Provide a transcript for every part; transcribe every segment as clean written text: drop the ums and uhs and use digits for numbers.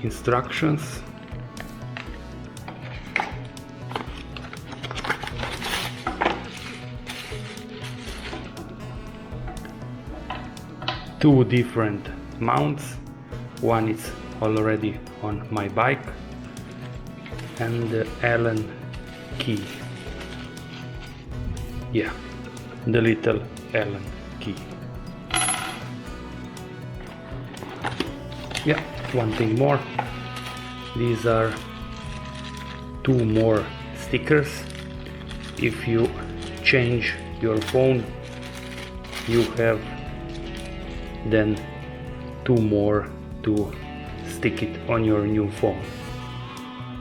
instructions. Two different mounts. One is already on my bike, and the Allen key. Yeah, the little Allen key. Yeah, one thing more. These are two more stickers. If you change your phone, you have then two more to stick it on your new phone.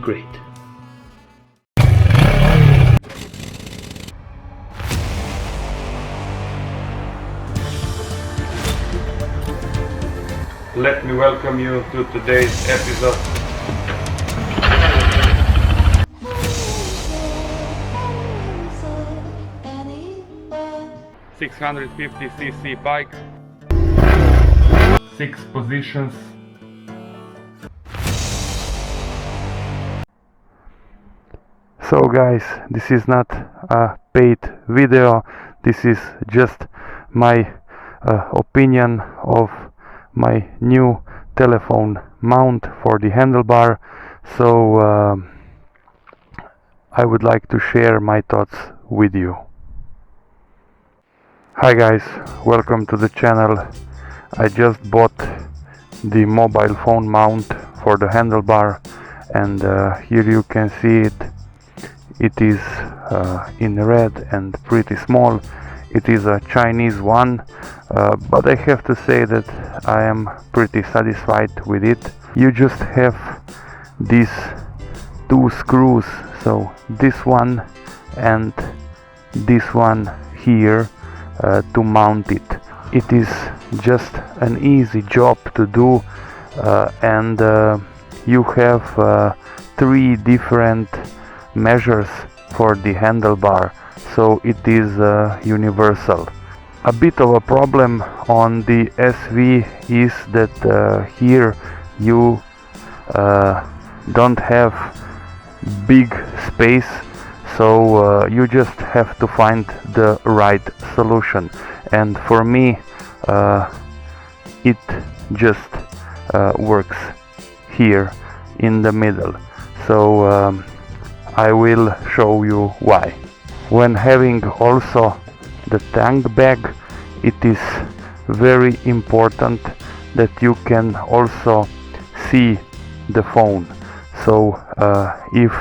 Great. Let me welcome you to today's episode. ...650cc bike, 6 positions. So guys, this is not a paid video, this is just my opinion of my new telephone mount for the handlebar. So I would like to share my thoughts with you. Hi guys, welcome to the channel. I just bought the mobile phone mount for the handlebar, and here you can see it. It is in red and pretty small. It is a Chinese one, but I have to say that I am pretty satisfied with it. You just have these two screws, so this one and this one here to mount it. It is just an easy job to do, and you have 3 different measures for the handlebar, so it is universal. A bit of a problem on the SV is that here you don't have big space, so you just have to find the right solution, and for me it just works here in the middle. So I will show you why. When having also the tank bag, it is very important that you can also see the phone. So if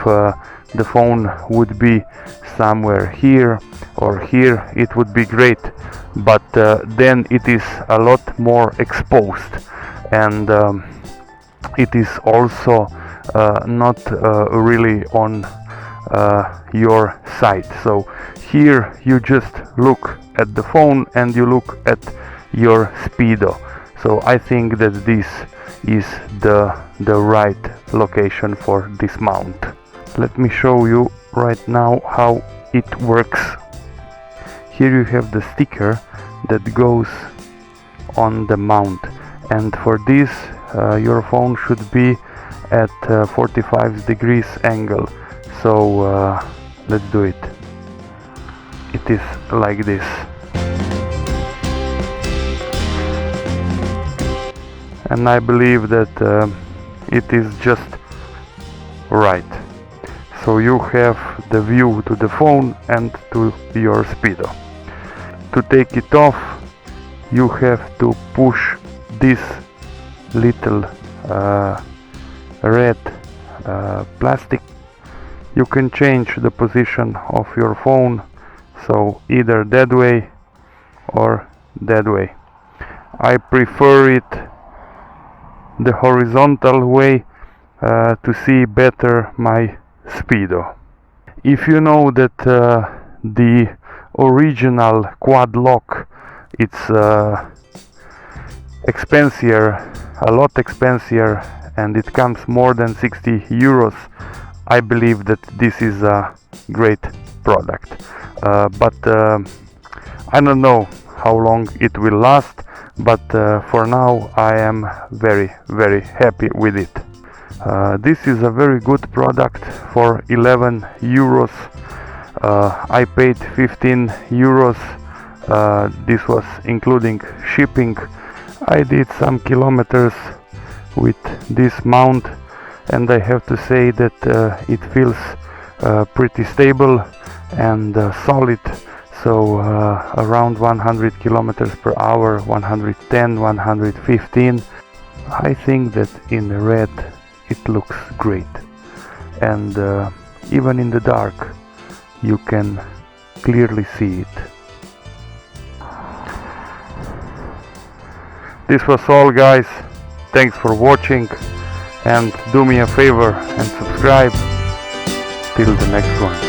the phone would be somewhere here or here, it would be great, but then it is a lot more exposed, and it is also not really on your side. So here you just look at the phone and you look at your speedo. So I think that this is the right location for this mount. Let me show you right now how it works. Here you have the sticker that goes on the mount, and for this your phone should be at 45 degrees angle. So let's do it. It is like this. And I believe that it is just right. So you have the view to the phone and to your speedo. To take it off, you have to push this little red plastic. You can change the position of your phone, so either that way or that way. I prefer it the horizontal way to see better my speedo. If you know that the original quad lock, it's expensive, a lot expensive, and it comes more than 60 euros. I believe that this is a great product, but I don't know how long it will last, but for now I am very happy with it. This is a very good product for 11 euros. I paid 15 euros. This was including shipping. I did some kilometers with this mount, and I have to say that it feels pretty stable and solid. So around 100 kilometers per hour, 110, 115. I think that in red it looks great, and even in the dark you can clearly see it. This was all, guys. Thanks for watching, and do me a favor and subscribe. Till the next one.